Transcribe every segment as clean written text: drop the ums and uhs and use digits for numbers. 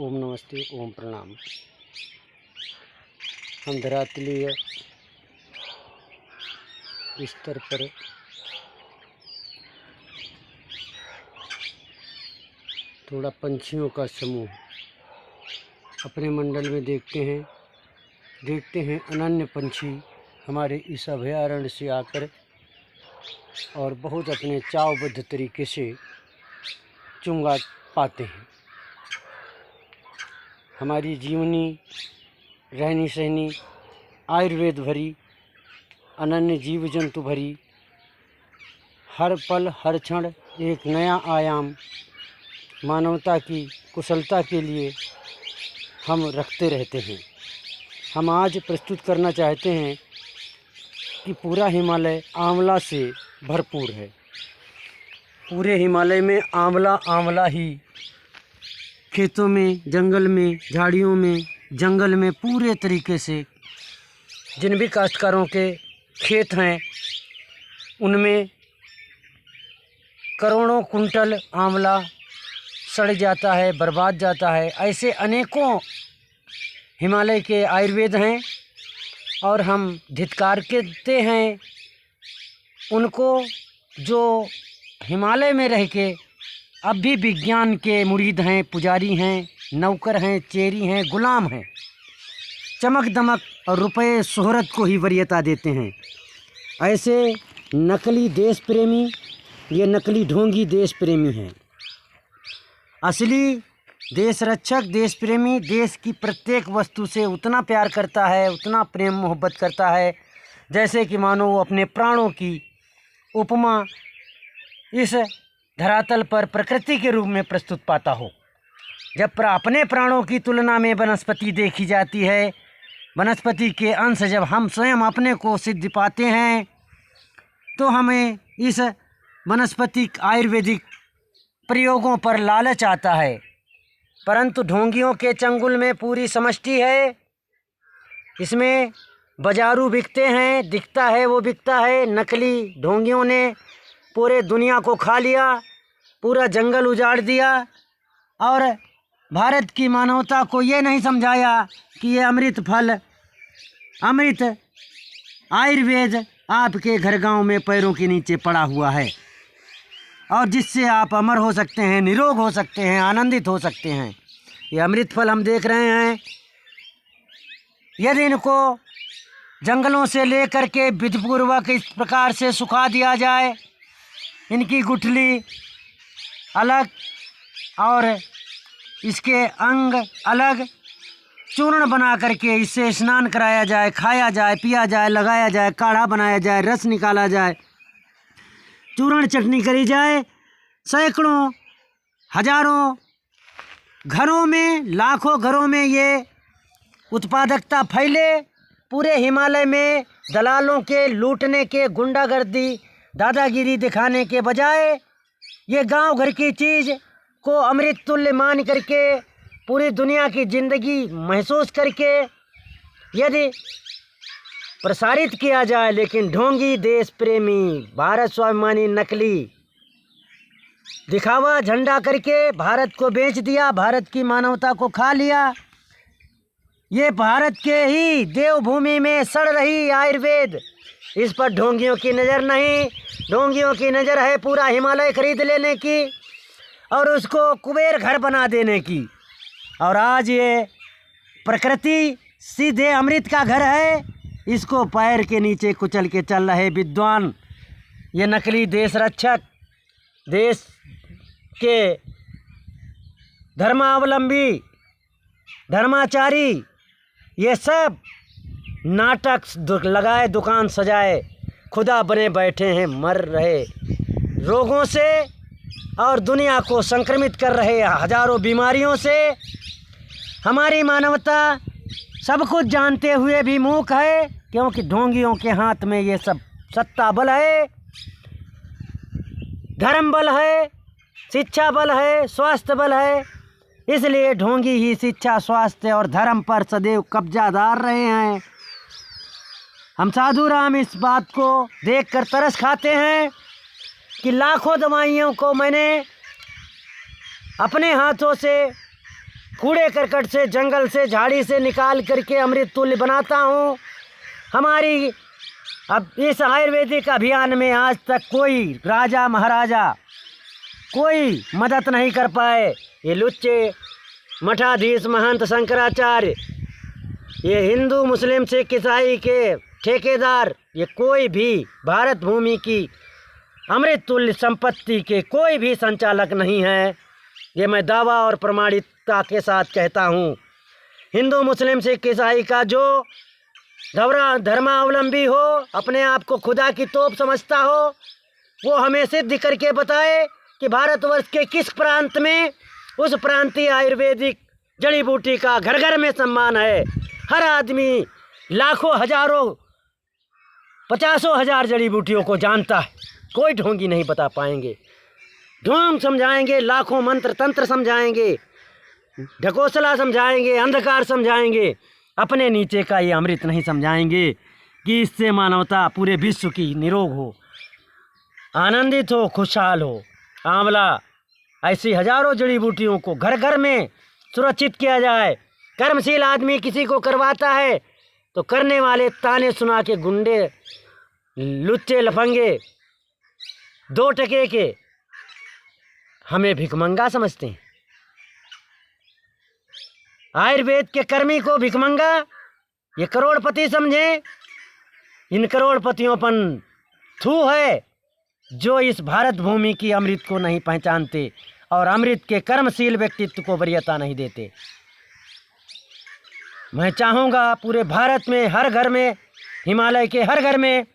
ओम नमस्ते, ओम प्रणाम। हम धरातलीय स्तर पर थोड़ा पंछियों का समूह अपने मंडल में देखते हैं अनन्य पंछी हमारे इस अभयारण्य से आकर और बहुत अपने चावबद्ध तरीके से चुंगा पाते हैं। हमारी जीवनी रहनी सहनी आयुर्वेद भरी, अनन्य जीव जंतु भरी, हर पल हर क्षण एक नया आयाम मानवता की कुशलता के लिए हम रखते रहते हैं। हम आज प्रस्तुत करना चाहते हैं कि पूरा हिमालय आंवला से भरपूर है। पूरे हिमालय में आंवला ही खेतों में, जंगल में, झाड़ियों में, जंगल में पूरे तरीके से जिन भी काश्तकारों के खेत हैं उनमें करोड़ों कुंटल आंवला सड़ जाता है, बर्बाद जाता है। ऐसे अनेकों हिमालय के आयुर्वेद हैं और हम धिक्कार करते हैं उनको जो हिमालय में रह के अब भी विज्ञान के मुरीद हैं, पुजारी हैं, नौकर हैं, चेरी हैं, गुलाम हैं, चमक दमक और रुपए शोहरत को ही वरीयता देते हैं। ऐसे नकली देश प्रेमी, ये नकली ढोंगी देश प्रेमी हैं। असली देश रक्षक, देश प्रेमी देश की प्रत्येक वस्तु से उतना प्यार करता है, उतना प्रेम मोहब्बत करता है जैसे कि मानो वो अपने प्राणों की उपमा इस धरातल पर प्रकृति के रूप में प्रस्तुत पाता हो। जब अपने प्राणों की तुलना में वनस्पति देखी जाती है, वनस्पति के अंश जब हम स्वयं अपने को सिद्ध पाते हैं तो हमें इस वनस्पतिक आयुर्वेदिक प्रयोगों पर लालच आता है। परंतु ढोंगियों के चंगुल में पूरी समष्टि है। इसमें बाजारू बिकते हैं, दिखता है वो बिकता है। नकली ढोंगियों ने पूरे दुनिया को खा लिया, पूरा जंगल उजाड़ दिया और भारत की मानवता को ये नहीं समझाया कि ये अमृत फल, अमृत आयुर्वेद आपके घर गांव में पैरों के नीचे पड़ा हुआ है और जिससे आप अमर हो सकते हैं, निरोग हो सकते हैं, आनंदित हो सकते हैं। ये अमृत फल हम देख रहे हैं। यदि इनको जंगलों से लेकर के विधिपूर्वक इस प्रकार से सुखा दिया जाए, इनकी गुठली अलग और इसके अंग अलग चूर्ण बना करके इससे स्नान कराया जाए, खाया जाए, पिया जाए, लगाया जाए, काढ़ा बनाया जाए, रस निकाला जाए, चूर्ण चटनी करी जाए। सैकड़ों हजारों घरों में, लाखों घरों में ये उत्पादकता फैले। पूरे हिमालय में दलालों के लूटने के, गुंडागर्दी, दादागिरी दिखाने के बजाय ये गांव घर की चीज़ को अमृत तुल्य मान करके पूरी दुनिया की ज़िंदगी महसूस करके यदि प्रसारित किया जाए। लेकिन ढोंगी देश प्रेमी, भारत स्वाभिमानी नकली दिखावा झंडा करके भारत को बेच दिया, भारत की मानवता को खा लिया। ये भारत के ही देवभूमि में सड़ रही आयुर्वेद, इस पर ढोंगियों की नज़र नहीं। ढोंगियों की नज़र है पूरा हिमालय खरीद लेने की और उसको कुबेर घर बना देने की। और आज ये प्रकृति सीधे अमृत का घर है, इसको पैर के नीचे कुचल के चल रहे विद्वान, ये नकली देश रक्षक, देश के धर्मावलंबी, धर्माचारी, ये सब नाटक लगाए, दुकान सजाए, खुदा बने बैठे हैं, मर रहे रोगों से और दुनिया को संक्रमित कर रहे हजारों बीमारियों से। हमारी मानवता सब कुछ जानते हुए भी मूक है, क्योंकि ढोंगियों के हाथ में ये सब सत्ता बल है, धर्म बल है, शिक्षा बल है, स्वास्थ्य बल है। इसलिए ढोंगी ही शिक्षा, स्वास्थ्य और धर्म पर सदैव कब्जादार रहे हैं। हम साधु राम इस बात को देखकर तरस खाते हैं कि लाखों दवाइयों को मैंने अपने हाथों से कूड़े करकट से, जंगल से, झाड़ी से निकाल करके अमृत तुल्य बनाता हूँ। हमारी अब इस आयुर्वेदिक अभियान में आज तक कोई राजा महाराजा कोई मदद नहीं कर पाए। ये लुच्चे मठाधीश महंत शंकराचार्य, ये हिंदू मुस्लिम सिख ईसाई के ठेकेदार, ये कोई भी भारत भूमि की अमृत तुल्य संपत्ति के कोई भी संचालक नहीं है। ये मैं दावा और प्रमाणिकता के साथ कहता हूँ। हिंदू मुस्लिम सिख ईसाई का जो धर्मावलंबी हो, अपने आप को खुदा की तोप समझता हो, वो हमें सिद्ध करके बताए कि भारतवर्ष के किस प्रांत में उस प्रांतीय आयुर्वेदिक जड़ी बूटी का घर घर में सम्मान है। हर आदमी लाखों हजारों पचासों हजार जड़ी बूटियों को जानता है। कोई ढोंगी नहीं बता पाएंगे। ढोंग समझाएंगे, लाखों मंत्र तंत्र समझाएंगे, ढकोसला समझाएंगे, अंधकार समझाएंगे, अपने नीचे का ये अमृत नहीं समझाएंगे कि इससे मानवता पूरे विश्व की निरोग हो, आनंदित हो, खुशहाल हो। आंवला ऐसी हजारों जड़ी बूटियों को घर घर में सुरक्षित किया जाए। कर्मशील आदमी किसी को करवाता है तो करने वाले ताने सुना के गुंडे, लुच्चे, लफंगे, 2 टके के हमें भिखमंगा समझते हैं। आयुर्वेद के कर्मी को भिखमंगा, ये करोड़पति समझे। इन करोड़पतियों पर थू है जो इस भारत भूमि की अमृत को नहीं पहचानते और अमृत के कर्मशील व्यक्तित्व को वरीयता नहीं देते। मैं चाहूँगा पूरे भारत में हर घर में, हिमालय के हर घर में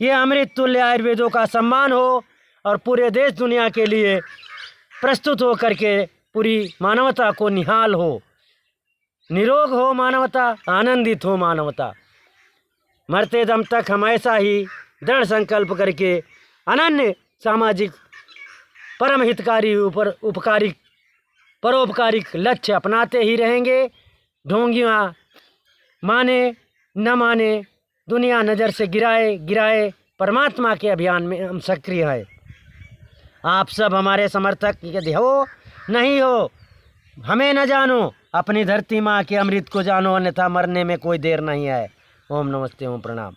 ये अमृत तुल्य आयुर्वेदों का सम्मान हो और पूरे देश दुनिया के लिए प्रस्तुत हो करके पूरी मानवता को निहाल हो, निरोग हो मानवता, आनंदित हो मानवता। मरते दम तक हम ऐसा ही दृढ़ संकल्प करके अनन्य सामाजिक परम हितकारी उपकारी परोपकारिक लक्ष्य अपनाते ही रहेंगे। ढोंगियाँ माने न माने, दुनिया नज़र से गिराए परमात्मा के अभियान में हम सक्रिय हैं। आप सब हमारे समर्थक यदि हो नहीं हो हमें न जानो, अपनी धरती माँ के अमृत को जानो, अन्यथा मरने में कोई देर नहीं है। ओम नमस्ते, ओम प्रणाम।